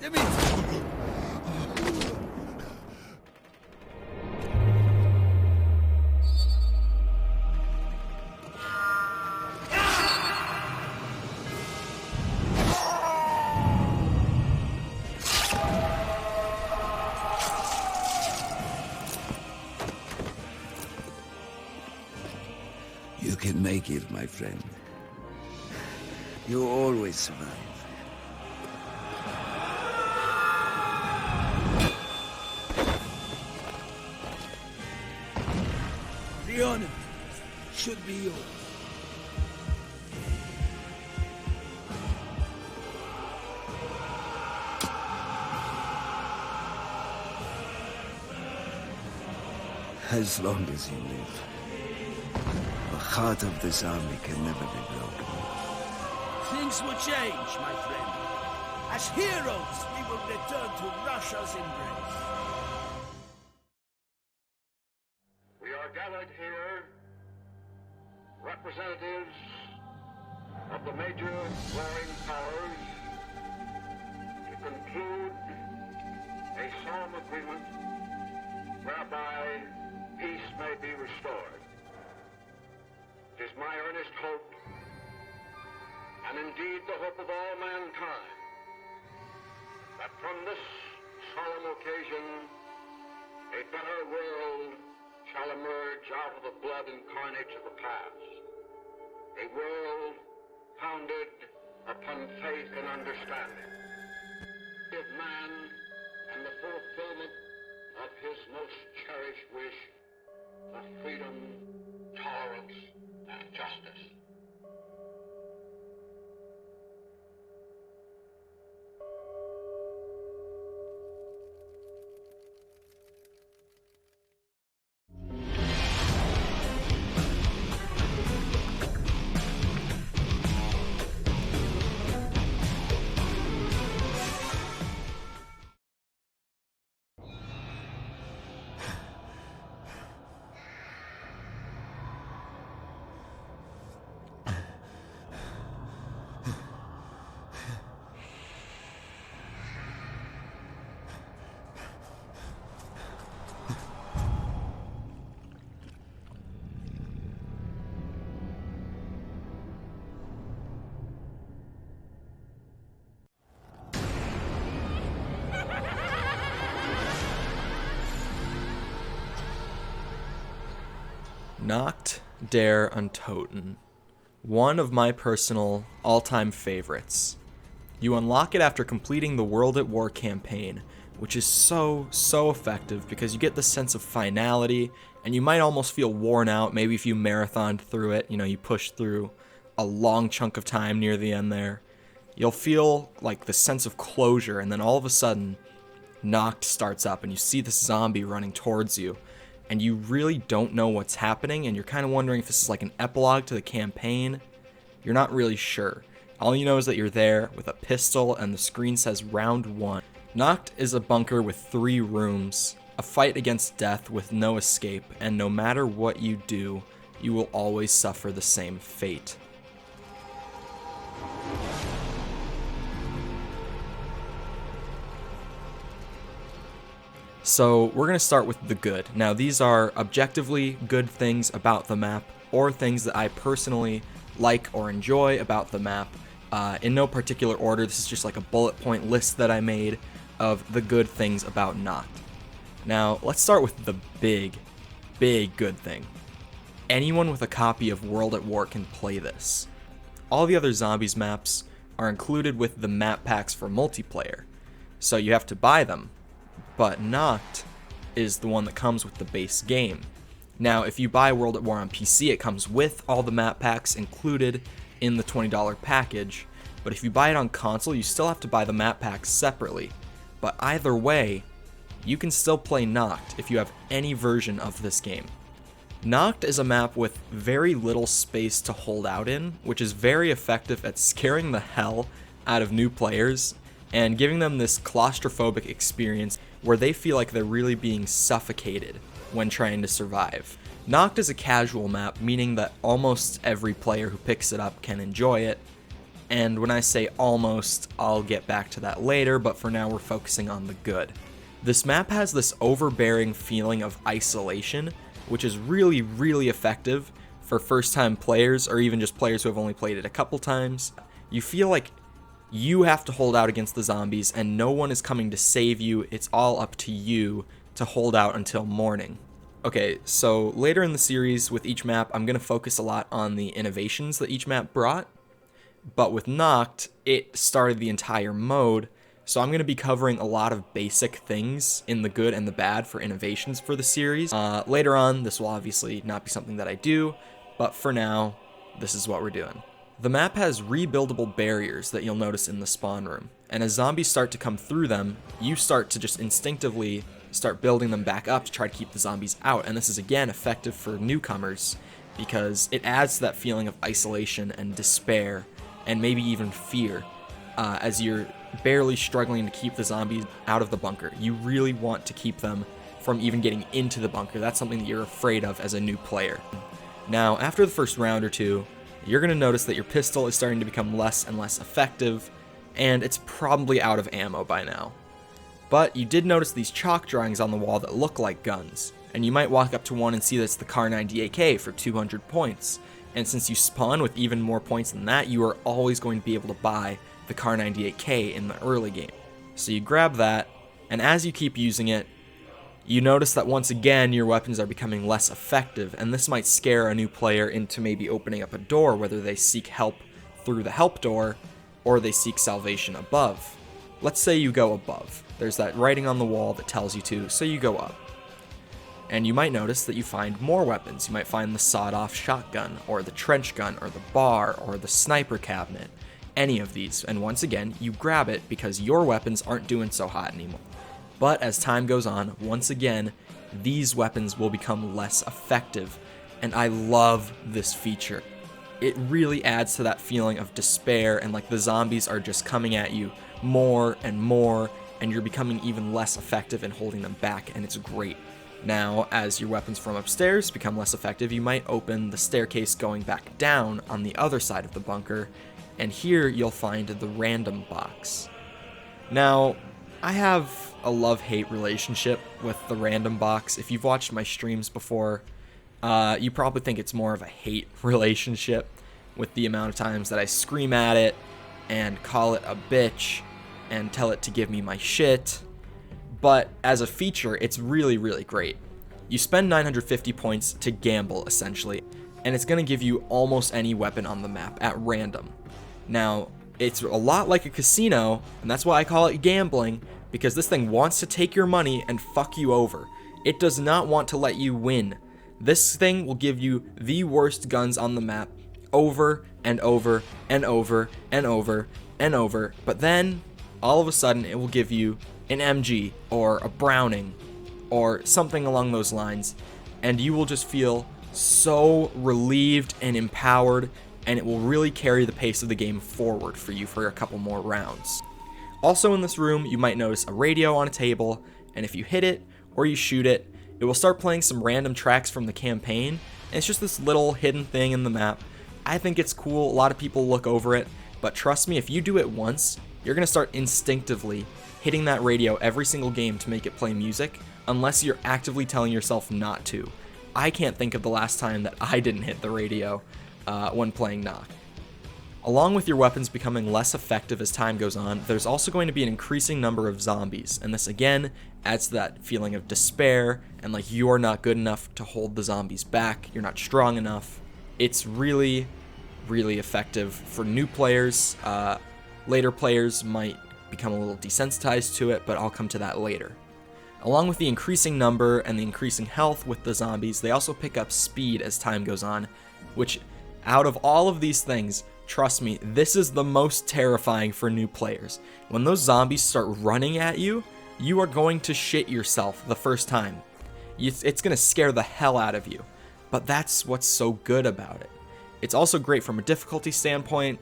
Emmett! You can make it, my friend. You always survive. The honor should be yours. As long as you live. The heart of this army can never be broken. Things will change, my friend. As heroes, we will return to Russia's embrace. We are gathered here, representatives of the major warring powers, to conclude a solemn agreement whereby peace may be restored. It is my earnest hope, and indeed the hope of all mankind, that from this solemn occasion, a better world shall emerge out of the blood and carnage of the past. A world founded upon faith and understanding. Of man and the fulfillment of his most cherished wish of freedom, tolerance, and justice. Nacht der Untoten, one of my personal all-time favorites. You unlock it after completing the World at War campaign, which is so effective because you get the sense of finality, and you might almost feel worn out, maybe if you marathoned through it, you push through a long chunk of time near the end there. You'll feel like the sense of closure, and then all of a sudden, Nacht starts up, and you see this zombie running towards you, and you really don't know what's happening, and you're kind of wondering if this is like an epilogue to the campaign. You're not really sure. All you know is that you're there with a pistol, and the screen says round 1. Nacht is a bunker with 3 rooms, a fight against death with no escape, and no matter what you do, you will always suffer the same fate. So we're going to start with the good. Now these are objectively good things about the map, or things that I personally like or enjoy about the map. In no particular order, this is just like a bullet point list that I made of the good things about Nacht. Now let's start with the big good thing. Anyone with a copy of World at War can play this. All the other Zombies maps are included with the map packs for multiplayer, so you have to buy them. But Nacht is the one that comes with the base game. Now, if you buy World at War on PC, it comes with all the map packs included in the $20 package, but if you buy it on console, you still have to buy the map packs separately. But either way, you can still play Nacht if you have any version of this game. Nacht is a map with very little space to hold out in, which is very effective at scaring the hell out of new players and giving them this claustrophobic experience where they feel like they're really being suffocated when trying to survive. Nacht is a casual map, meaning that almost every player who picks it up can enjoy it, And when I say almost, I'll get back to that later, but for now we're focusing on the good. This map has this overbearing feeling of isolation, which is really, really effective for first-time players, or even just players who have only played it a couple times. You feel like you have to hold out against the zombies, and no one is coming to save you. It's all up to you to hold out until morning. Okay, so later in the series, with each map, I'm going to focus a lot on the innovations that each map brought. But with Noct, it started the entire mode, so I'm going to be covering a lot of basic things in the good and the bad for innovations for the series. Later on, this will obviously not be something that I do, but for now, this is what we're doing. The map has rebuildable barriers that you'll notice in the spawn room, and as zombies start to come through them, you start to just instinctively start building them back up to try to keep the zombies out, and this is again effective for newcomers because it adds to that feeling of isolation and despair and maybe even fear as you're barely struggling to keep the zombies out of the bunker. You really want to keep them from even getting into the bunker. That's something that you're afraid of as a new player. Now, after the first round or two, you're going to notice that your pistol is starting to become less and less effective, and it's probably out of ammo by now. But you did notice these chalk drawings on the wall that look like guns, and you might walk up to one and see that's the Kar98K for 200 points. And since you spawn with even more points than that, you are always going to be able to buy the Kar98K in the early game. So you grab that, and as you keep using it, you notice that once again your weapons are becoming less effective, and this might scare a new player into maybe opening up a door, whether they seek help through the help door or they seek salvation above. Let's say you go above. There's that writing on the wall that tells you to, so you go up. And you might notice that you find more weapons. You might find the sawed-off shotgun, or the trench gun, or the bar, or the sniper cabinet. Any of these, and once again, you grab it because your weapons aren't doing so hot anymore. But as time goes on, once again, these weapons will become less effective, and I love this feature. It really adds to that feeling of despair, and like the zombies are just coming at you more and more, and you're becoming even less effective in holding them back, and it's great. Now, as your weapons from upstairs become less effective, you might open the staircase going back down on the other side of the bunker, and here you'll find the random box. Now, I have a love-hate relationship with the random box. If you've watched my streams before, you probably think it's more of a hate relationship with the amount of times that I scream at it and call it a bitch and tell it to give me my shit. But as a feature, it's really, really great. You spend 950 points to gamble, essentially, and it's going to give you almost any weapon on the map at random. Now, it's a lot like a casino, and that's why I call it gambling, because this thing wants to take your money and fuck you over. It does not want to let you win. This thing will give you the worst guns on the map over and over and over and over and over, but then all of a sudden it will give you an MG or a Browning or something along those lines, and you will just feel so relieved and empowered, and it will really carry the pace of the game forward for you for a couple more rounds. Also in this room, you might notice a radio on a table, and if you hit it or you shoot it, it will start playing some random tracks from the campaign, and it's just this little hidden thing in the map. I think it's cool. A lot of people look over it, but trust me, if you do it once, you're going to start instinctively hitting that radio every single game to make it play music, unless you're actively telling yourself not to. I can't think of the last time that I didn't hit the radio when playing Noct. Along with your weapons becoming less effective as time goes on, there's also going to be an increasing number of zombies, and this again adds to that feeling of despair and like you're not good enough to hold the zombies back, you're not strong enough. It's really, really effective for new players. Later players might become a little desensitized to it, but I'll come to that later. Along with the increasing number and the increasing health with the zombies, they also pick up speed as time goes on, which out of all of these things, trust me, this is the most terrifying for new players. When those zombies start running at you, you are going to shit yourself the first time. It's going to scare the hell out of you. But that's what's so good about it. It's also great from a difficulty standpoint,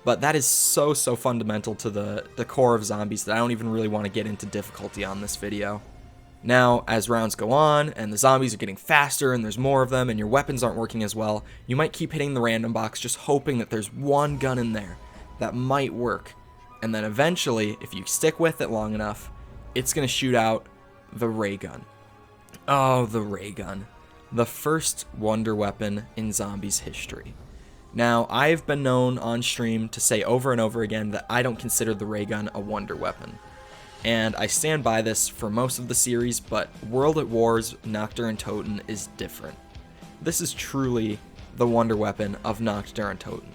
but that is so fundamental to the core of zombies that I don't even really want to get into difficulty on this video. Now, as rounds go on, and the zombies are getting faster, and there's more of them, and your weapons aren't working as well, you might keep hitting the random box just hoping that there's one gun in there. that might work. And then eventually, if you stick with it long enough, it's going to shoot out the ray gun. Oh, the ray gun. The first wonder weapon in zombies history. Now, I've been known on stream to say over and over again that I don't consider the ray gun a wonder weapon. And I stand by this for most of the series, but World at War's Nacht der Untoten is different. This is truly the wonder weapon of Nacht der Untoten.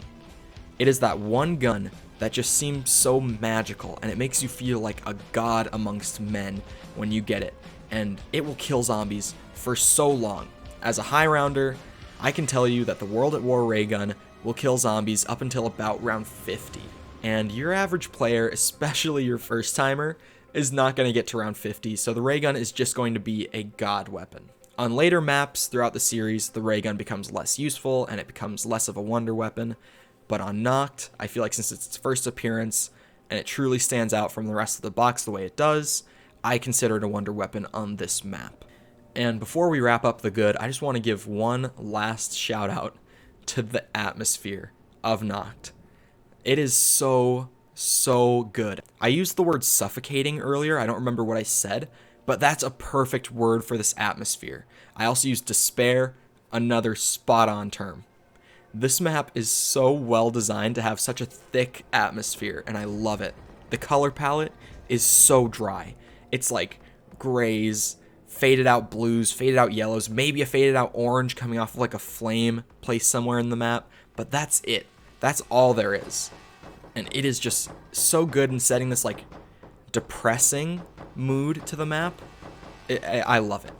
It is that one gun that just seems so magical, and it makes you feel like a god amongst men when you get it, and it will kill zombies for so long. As a high rounder, I can tell you that the World at War ray gun will kill zombies up until about round 50, and your average player, especially your first timer, is not going to get to round 50, so the ray gun is just going to be a god weapon. On later maps throughout the series, the ray gun becomes less useful and it becomes less of a wonder weapon, but on Nacht, I feel like since it's its first appearance and it truly stands out from the rest of the box the way it does, I consider it a wonder weapon on this map. And before we wrap up the good, I just want to give one last shout out to the atmosphere of Nacht. It is so good. I used the word suffocating earlier, I don't remember what I said, but that's a perfect word for this atmosphere. I also used despair, another spot-on term. This map is so well designed to have such a thick atmosphere, and I love it. The color palette is so dry. It's like grays, faded out blues, faded out yellows, maybe a faded out orange coming off of like a flame placed somewhere in the map, but that's it. That's all there is. And it is just so good in setting this like depressing mood to the map. I love it.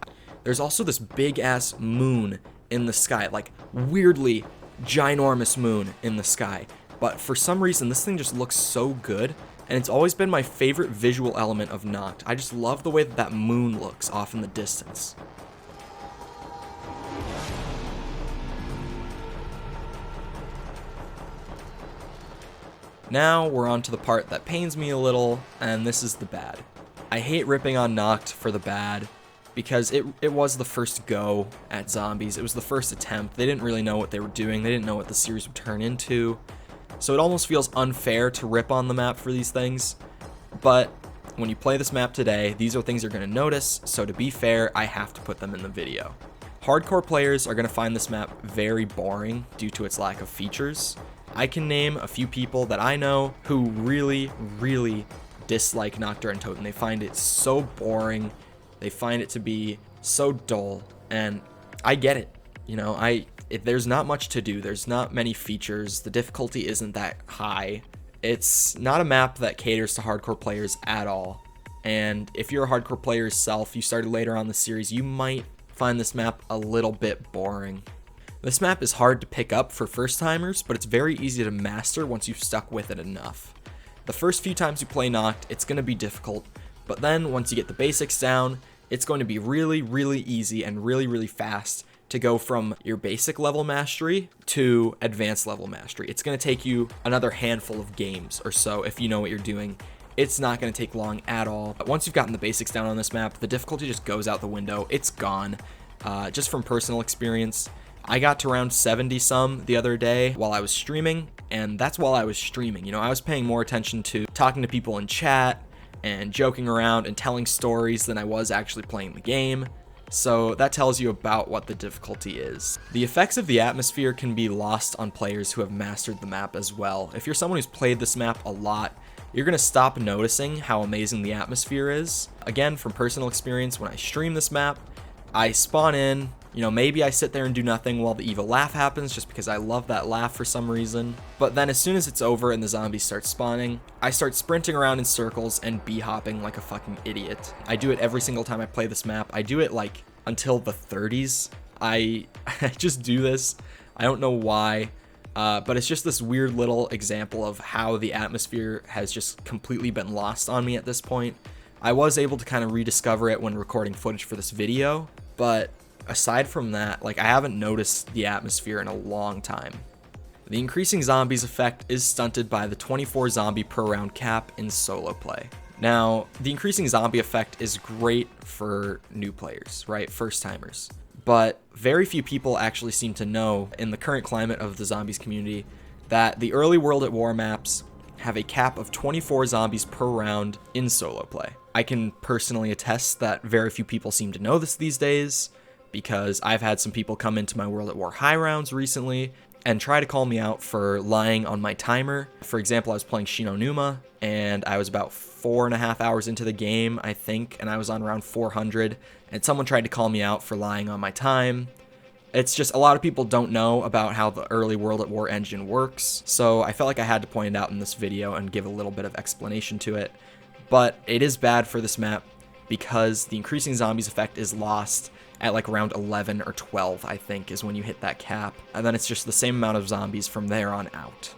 There's also this big ass moon in the sky, like weirdly ginormous moon in the sky. But for some reason, this thing just looks so good, and it's always been my favorite visual element of Nacht. I just love the way that that moon looks off in the distance. Now we're on to the part that pains me a little, and this is the bad. I hate ripping on Nacht for the bad, because it was the first go at zombies. It was the first attempt. They didn't really know what they were doing. They didn't know what the series would turn into. So it almost feels unfair to rip on the map for these things. But when you play this map today, these are things you're going to notice, so to be fair, I have to put them in the video. Hardcore players are going to find this map very boring due to its lack of features. I can name a few people that I know who really dislike Nacht der Untoten. They find it so boring. They find it to be so dull, and I get it. You know, there's not much to do. There's not many features. The difficulty isn't that high. It's not a map that caters to hardcore players at all. And if you're a hardcore player yourself, you started later on the series, you might find this map a little bit boring. This map is hard to pick up for first timers, but it's very easy to master once you've stuck with it enough. The first few times you play Nacht, it's going to be difficult, but then once you get the basics down, it's going to be really easy and really fast to go from your basic level mastery to advanced level mastery. It's going to take you another handful of games or so if you know what you're doing. It's not going to take long at all. But once you've gotten the basics down on this map, the difficulty just goes out the window. It's gone. Just from personal experience, I got to round 70 some the other day while I was streaming, and that's while I was streaming. You know, I was paying more attention to talking to people in chat and joking around and telling stories than I was actually playing the game. So that tells you about what the difficulty is. The effects of the atmosphere can be lost on players who have mastered the map as well. If you're someone who's played this map a lot, you're going to stop noticing how amazing the atmosphere is. Again, from personal experience, when I stream this map, I spawn in, you know, maybe I sit there and do nothing while the evil laugh happens just because I love that laugh for some reason. But then as soon as it's over and the zombies start spawning, I start sprinting around in circles and bee-hopping like a fucking idiot. I do it every single time I play this map. I do it like until the 30s. I just do this. I don't know why, but it's just this weird little example of how the atmosphere has just completely been lost on me at this point. I was able to kind of rediscover it when recording footage for this video, but aside from that, like, I haven't noticed the atmosphere in a long time. The increasing zombies effect is stunted by the 24 zombie per round cap in solo play. Now, the increasing zombie effect is great for new players, right? First timers. But very few people actually seem to know, in the current climate of the zombies community, that the early World at War maps have a cap of 24 zombies per round in solo play. I can personally attest that very few people seem to know this these days, because I've had some people come into my World at War high rounds recently and try to call me out for lying on my timer. For example, I was playing Shinonuma, and I was about 4.5 hours into the game, I think, and I was on round 400, and someone tried to call me out for lying on my time. It's just a lot of people don't know about how the early World at War engine works, so I felt like I had to point it out in this video and give a little bit of explanation to it. But it is bad for this map because the increasing zombies effect is lost at like round 11 or 12, I think, is when you hit that cap, and then it's just the same amount of zombies from there on out.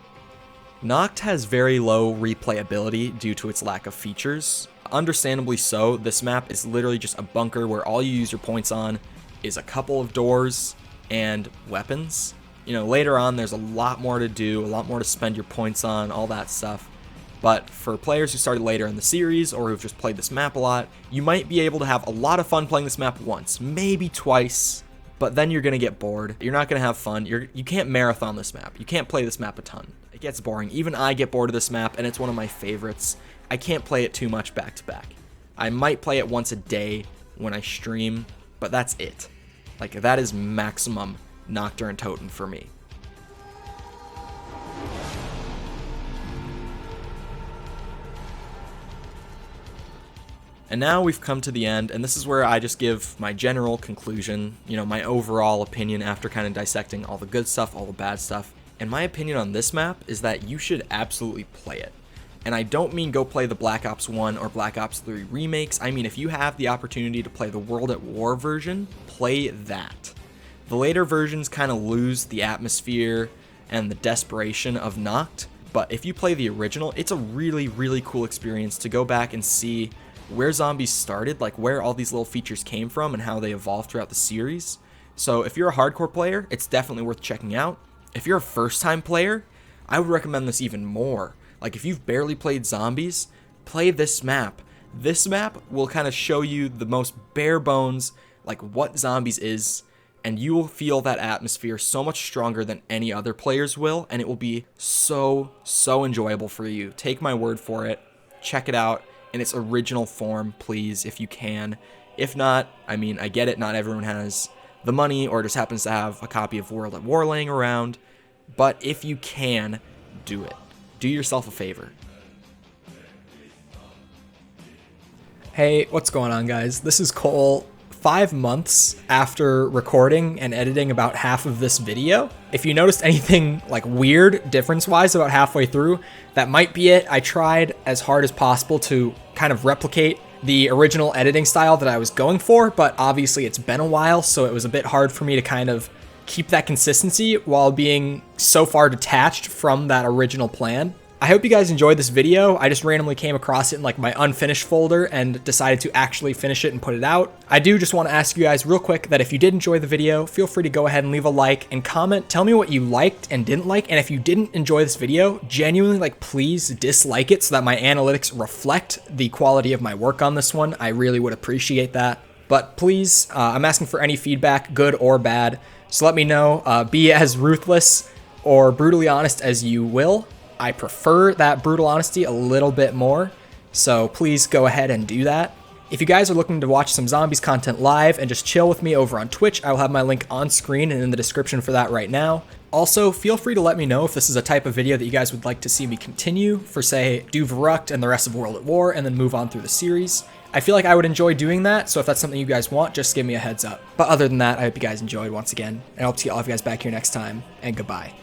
Nacht has very low replayability due to its lack of features. Understandably so, this map is literally just a bunker where all you use your points on is a couple of doors and weapons. You know, later on there's a lot more to do, a lot more to spend your points on, all that stuff. But for players who started later in the series or who've just played this map a lot, you might be able to have a lot of fun playing this map once, maybe twice, but then you're going to get bored. You're not going to have fun. You can't marathon this map. You can't play this map a ton. It gets boring. Even I get bored of this map, and it's one of my favorites. I can't play it too much back to back. I might play it once a day when I stream, but that's it. Like, that is maximum Nocturne Toten for me. And now we've come to the end, and this is where I just give my general conclusion, you know, my overall opinion after kind of dissecting all the good stuff, all the bad stuff. And my opinion on this map is that you should absolutely play it. And I don't mean go play the Black Ops 1 or Black Ops 3 remakes. I mean, if you have the opportunity to play the World at War version, play that. The later versions kind of lose the atmosphere and the desperation of Nacht, but if you play the original, it's a really, really cool experience to go back and see where zombies started, like where all these little features came from and how they evolved throughout the series. So if you're a hardcore player, it's definitely worth checking out. If you're a first-time player, I would recommend this even more. Like, if you've barely played zombies, play this map. This map will kind of show you the most bare bones, like what zombies is, and you will feel that atmosphere so much stronger than any other players will, and it will be so enjoyable for you. Take my word for it. Check it out in its original form, please, if you can. If not, I mean, I get it, not everyone has the money or just happens to have a copy of World at War laying around, but if you can, do it. Do yourself a favor. Hey, what's going on, guys? This is Cole. 5 months after recording and editing about half of this video. If you noticed anything like weird difference-wise about halfway through, that might be it. I tried as hard as possible to kind of replicate the original editing style that I was going for, but obviously it's been a while, so it was a bit hard for me to kind of keep that consistency while being so far detached from that original plan. I hope you guys enjoyed this video. I just randomly came across it in like my unfinished folder and decided to actually finish it and put it out. I do just want to ask you guys real quick that if you did enjoy the video, feel free to go ahead and leave a like and comment. Tell me what you liked and didn't like. And if you didn't enjoy this video, genuinely, like, please dislike it so that my analytics reflect the quality of my work on this one. I really would appreciate that. But please, I'm asking for any feedback, good or bad. So let me know. Be as ruthless or brutally honest as you will. I prefer that brutal honesty a little bit more, so please go ahead and do that. If you guys are looking to watch some zombies content live and just chill with me over on Twitch, I will have my link on screen and in the description for that right now. Also, feel free to let me know if this is a type of video that you guys would like to see me continue for, say, Do Verrückt and the rest of World at War, and then move on through the series. I feel like I would enjoy doing that, so if that's something you guys want, just give me a heads up. But other than that, I hope you guys enjoyed once again, and I hope to see all of you guys back here next time, and goodbye.